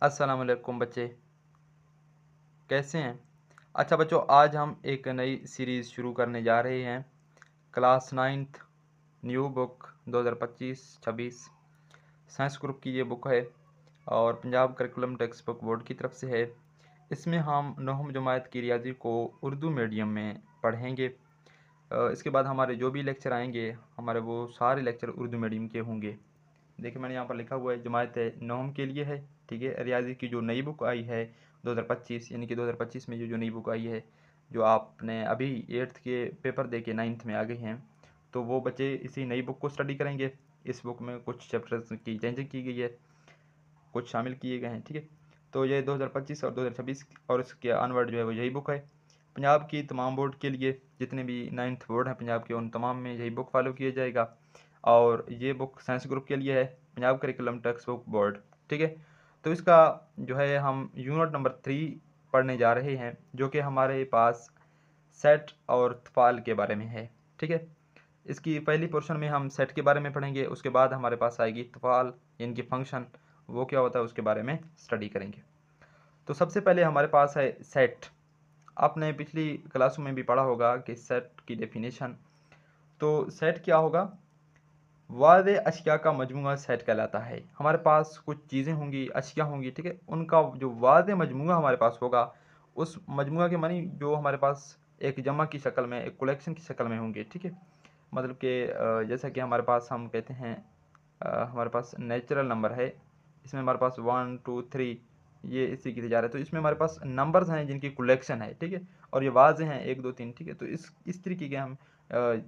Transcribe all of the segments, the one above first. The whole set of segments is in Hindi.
अस्सलाम वालेकुम बच्चे, कैसे हैं? अच्छा बच्चों, आज हम एक नई सीरीज़ शुरू करने जा रहे हैं। Class 9th new book 2025-26 science group की ये बुक है और Punjab curriculum text book board की तरफ से है। इसमें हम नौवीं जमात की रियाजी को उर्दू मीडियम में पढ़ेंगे। इसके बाद हमारे जो भी लेक्चर आएंगे, हमारे वो सारे लेक्चर उर्दू मीडियम के होंगे। देखिए मैंने यहाँ पर लिखा हुआ है जमात नौम के लिए है। ठीक है, रियाजी की जो नई बुक आई है 2025, यानी कि 2025 में जो नई बुक आई है, जो आपने अभी 8th के पेपर दे के 9th में आ गए हैं, तो वो बच्चे इसी नई बुक को स्टडी करेंगे। इस बुक में कुछ चैप्टर्स की चेंजिंग की गई है, कुछ शामिल किए गए हैं। ठीक है, तो ये 2025 और 2026 और इसके ऑनवर्ड जो है वो यही बुक है। पंजाब की तमाम बोर्ड के लिए, जितने भी 9th बोर्ड हैं पंजाब के, उन तमाम में यही बुक फॉलो किया जाएगा। और ये बुक साइंस ग्रुप के लिए है, Punjab curriculum text book board. ठीक है, तो इसका जो है हम यूनिट नंबर 3 पढ़ने जा रहे हैं, जो कि हमारे पास सेट और तफाल के बारे में है। ठीक है, इसकी पहली पोर्शन में हम सेट के बारे में पढ़ेंगे, उसके बाद हमारे पास आएगी तफाल, इनकी फंक्शन वो क्या होता है उसके बारे में स्टडी करेंगे। तो सबसे पहले हमारे पास है सेट। आपने पिछली क्लासों में भी पढ़ा होगा कि सेट की डेफिनेशन। तो सेट क्या होगा? वादे अशिया का मजमूआ सेट कहलाता है। हमारे पास कुछ चीज़ें होंगी, अशिया होंगी, ठीक है, उनका जो वादे मजमूआ हमारे पास होगा, उस मजमूआ के मानी जो हमारे पास एक जमा की शक्ल में, एक कलेक्शन की शक्ल में होंगे। ठीक है, मतलब कि जैसा कि हमारे पास हम कहते हैं, हमारे पास नेचुरल नंबर है, इसमें हमारे पास 1 2 3 ये इस तरीके से जा रहा है। तो इसमें हमारे पास नंबर्स हैं जिनकी कलेक्शन है। ठीक है, और ये वाजे हैं 1 2 3। ठीक है, तो इस तरीके के हम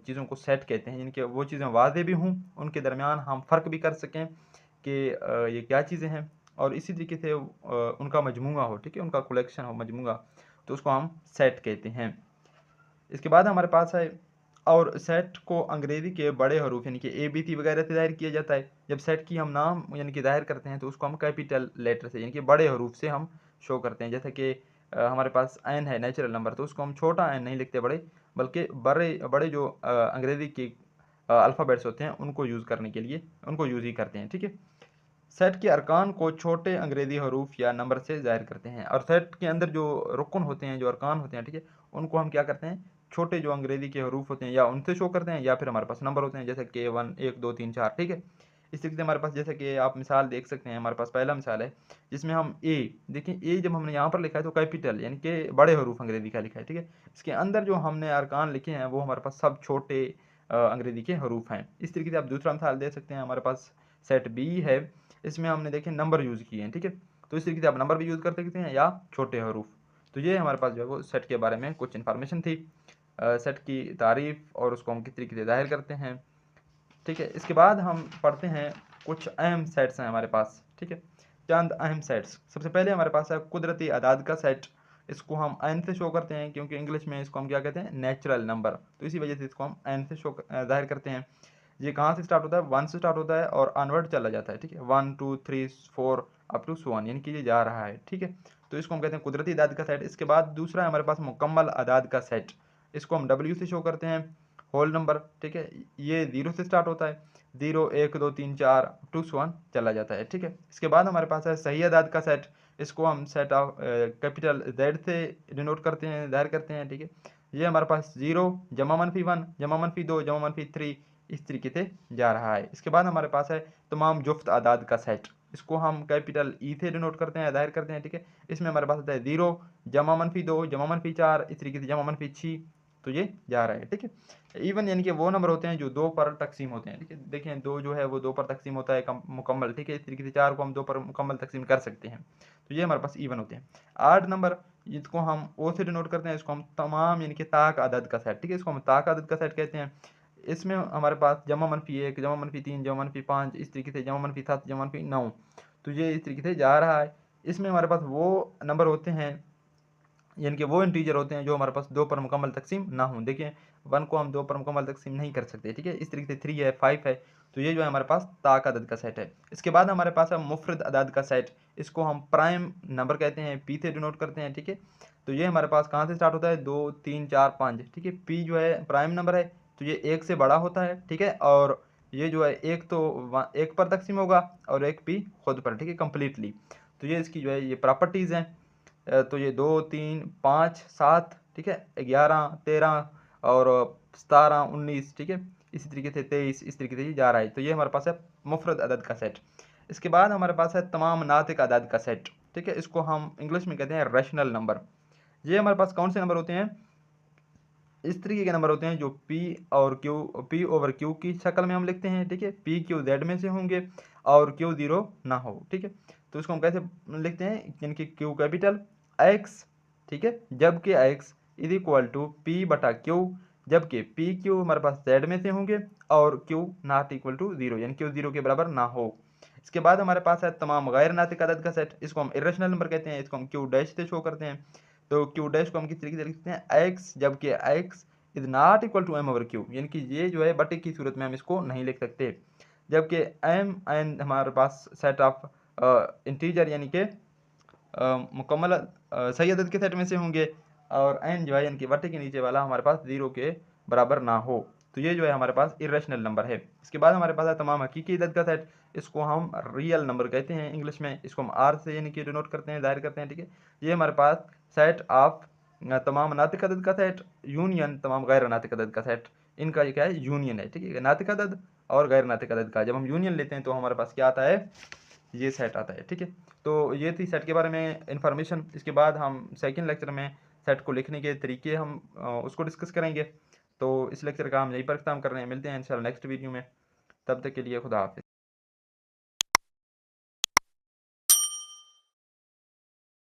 चीज़ों को सेट कहते हैं, जिनके वो चीज़ें वादे भी हों, उनके दरमियान हम फ़र्क भी कर सकें कि ये क्या चीज़ें हैं, और इसी तरीके से उनका मजमूआ हो। ठीक है, उनका कलेक्शन हो, मजमूआ, तो उसको हम सेट कहते हैं। इसके बाद हमारे पास है, और सेट को अंग्रेज़ी के बड़े हरूफ यानी कि ABC वगैरह से ज़ाहिर किया जाता है। जब सेट की हम नाम यानी कि ज़ाहिर करते हैं तो उसको हम कैपिटल लेटर से यानी कि बड़े हरूफ से हम शो करते हैं। जैसे कि हमारे पास एन है, नेचुरल नंबर, तो उसको हम छोटा एन नहीं लिखते बड़े, बल्कि बड़े बड़े जो अंग्रेज़ी के अल्फ़ाबेट्स होते हैं उनको यूज़ करने के लिए उनको यूज़ ही करते हैं। ठीक है, सेट के अरकान को छोटे अंग्रेज़ी हरूफ या नंबर से ज़ाहिर करते हैं, और सेट के अंदर जो रुकन होते हैं, जो अरकान होते हैं, ठीक है, उनको हम क्या करते हैं, छोटे जो अंग्रेज़ी के हरूफ होते हैं या उनसे शो करते हैं, या फिर हमारे पास नंबर होते हैं जैसे कि 1 1 2 3 4। ठीक है, इस तरीके से हमारे पास, जैसे कि आप मिसाल देख सकते हैं, हमारे पास पहला मिसाल है जिसमें हम ए देखें। ए जब हमने यहाँ पर लिखा है तो कैपिटल यानी कि बड़े हरूफ अंग्रेज़ी का लिखा है। ठीक है, इसके अंदर जो हमने अरकान लिखे हैं वो हमारे पास सब छोटे अंग्रेज़ी के हरूफ हैं। इस तरीके से आप दूसरा मिसाल दे सकते हैं, हमारे पास सेट बी है, इसमें हमने देखें नंबर यूज़ किए हैं। ठीक है, तो इस तरीके से आप नंबर भी यूज़ कर सकते हैं या छोटे हरूफ। तो ये हमारे पास जो है वो सेट के बारे में कुछ इन्फॉर्मेशन थी, सेट की तारीफ़ और उसको हम किस तरीके से ज़ाहिर करते हैं। ठीक है, इसके बाद हम पढ़ते हैं कुछ अहम सेट्स हैं हमारे पास। ठीक है, चंद अहम सेट्स। सबसे पहले हमारे पास है कुदरती अदाद का सेट। इसको हम एन से शो करते हैं, क्योंकि इंग्लिश में इसको हम क्या कहते हैं, नेचुरल नंबर, तो इसी वजह से इसको हम एन से शो ज़ाहिर करते हैं। ये कहाँ से स्टार्ट होता है? 1 से स्टार्ट होता है और ऑनवर्ड चला जाता है। ठीक है, 1 2 3 4 अप टू 1, यानी कि ये जा रहा है। ठीक है, तो इसको हम कहते हैं कुदरती अदाद का सेट। इसके बाद दूसरा है हमारे पास मुकम्मल अदाद का सेट। इसको हम डब्ल्यू से शो करते हैं, होल नंबर। ठीक है, ये 0 से स्टार्ट होता है, 0 1 2 3 4 अप टू 1 चला जाता है। ठीक है, इसके बाद हमारे पास है सही अदाद का सेट। इसको हम सेट ऑफ कैपिटल जेड से डिनोट करते हैं, ज़ाहिर करते हैं। ठीक है, ये हमारे पास 0 जमा मनफी 1 जमा मनफी 2 जमा मनफी 3 इस तरीके से जा रहा है। इसके बाद हमारे पास है तमाम जुफ्त आदाद का सेट। इसको हम कैपिटल ई से डिनोट करते हैं, ज़ाहिर करते हैं। ठीक है, इसमें हमारे पास होता है 0 जमा मनफी 2 जमा मनफी 4 इस तरीके से जमा मनफी 6, तो ये जा रहा है। ठीक है, इवन यानी कि वो नंबर होते हैं जो 2 पर तकसीम होते हैं। ठीक है, देखें 2 जो है वो 2 पर तकसीम होता है मुकम्मल। ठीक है, इस तरीके से 4 को हम 2 पर मुकम्मल तकसीम कर सकते हैं, तो ये हमारे पास इवन होते हैं। 8 नंबर जिसको हम ओ से डिनोट करते हैं, इसको हम तमाम यानी कि ताक अदद का सेट। ठीक है, इसको हम ताक अदद का सेट कहते हैं। इसमें हमारे पास जमा मनफी 1 जमा मनफी 3 जमा मनफी 5 इस तरीके से जमा मनफी 7 जमा मनफी 9, तो ये इस तरीके से जा रहा है। इसमें हमारे पास वो नंबर होते हैं यानी कि वो इंटीजर होते हैं जो हमारे पास 2 पर मुकम्मल तकसीम ना हों। देखिए 1 को हम 2 पर मुकम्मल तकसीम नहीं कर सकते। ठीक है, इस तरीके से 3 है 5 है, तो ये जो है हमारे पास ताक अदद का सेट है। इसके बाद हमारे पास है मुफरद अदाद का सेट। इसको हम प्राइम नंबर कहते हैं, पी से डिनोट करते हैं। ठीक है, तो ये हमारे पास कहाँ से स्टार्ट होता है? 2 3 4 5। ठीक है, पी जो है प्राइम नंबर है, तो ये 1 से बड़ा होता है। ठीक है, और ये जो है एक तो 1 पर तकसीम होगा और एक पी खुद पर। ठीक है, कम्प्लीटली, तो तो ये इसकी जो है ये प्रॉपर्टीज़ हैं। तो ये 2 3 5 7 ठीक है, 11 13 और 17 19 ठीक है, इसी तरीके से 23 इस तरीके से ये जा रहा है। तो ये हमारे पास है मुफरद अदद का सेट। इसके बाद हमारे पास है तमाम नातिक अदद का सेट। ठीक है, इसको हम इंग्लिश में कहते हैं रैशनल नंबर। ये हमारे पास कौन से नंबर होते हैं? इस तरीके के नंबर होते हैं जो P और Q, P ओवर Q की शक्ल में हम लिखते हैं। ठीक है, P Q Z में से होंगे और Q जीरो ना हो। ठीक है, तो इसको हम कैसे लिखते हैं? यानी कि Q कैपिटल X, ठीक है, जबकि X is equal to P बटा Q, जबकि P Q हमारे पास Z में से होंगे और Q not equal to zero, यानी Q जीरो के बराबर ना हो। इसके बाद हमारे पास है तमाम गैर नातिक अदद का सेट। इसको हम इरेशनल नंबर कहते हैं। इसको हम Q डैश से शो करते हैं। तो Q डैश को हम किस तरीके से लिखते हैं? X, जबकि X is not equal to M over Q, यानी कि ये जो है बटे की सूरत में हम इसको नहीं लिख सकते। जबकि M N हमारे पास सेट ऑफ इंटीजर यानी कि मुकम्मल सही अदद के सेट में से होंगे और n जो है यानी कि बटे के नीचे वाला हमारे पास जीरो के बराबर ना हो। तो ये जो है हमारे पास इरेशनल नंबर है। इसके बाद हमारे पास है तमाम हकीकी अदद का सेट। इसको हम रियल नंबर कहते हैं इंग्लिश में। इसको हम R से यानी कि डिनोट करते हैं, जाहिर करते हैं। ठीक है, ये हमारे पास सेट ऑफ तमाम नातिक अदद का सेट यूनियन तमाम गैर नातिक अदद का सेट, इनका ये क्या है? यूनियन है। ठीक है, नातिक अदद और गैर नातिक अदद का जब हम यूनियन लेते हैं तो हमारे पास क्या आता है? ये सेट आता है। ठीक है, तो ये थी सेट के बारे में इंफॉर्मेशन। इसके बाद हम सेकंड लेक्चर में सेट को लिखने के तरीके हम उसको डिस्कस करेंगे। तो इस लेक्चर का हम यहीं पर ख़त्म कर रहे हैं। मिलते हैं इंशाल्लाह नेक्स्ट वीडियो में। तब तक के लिए खुदा हाफिज़।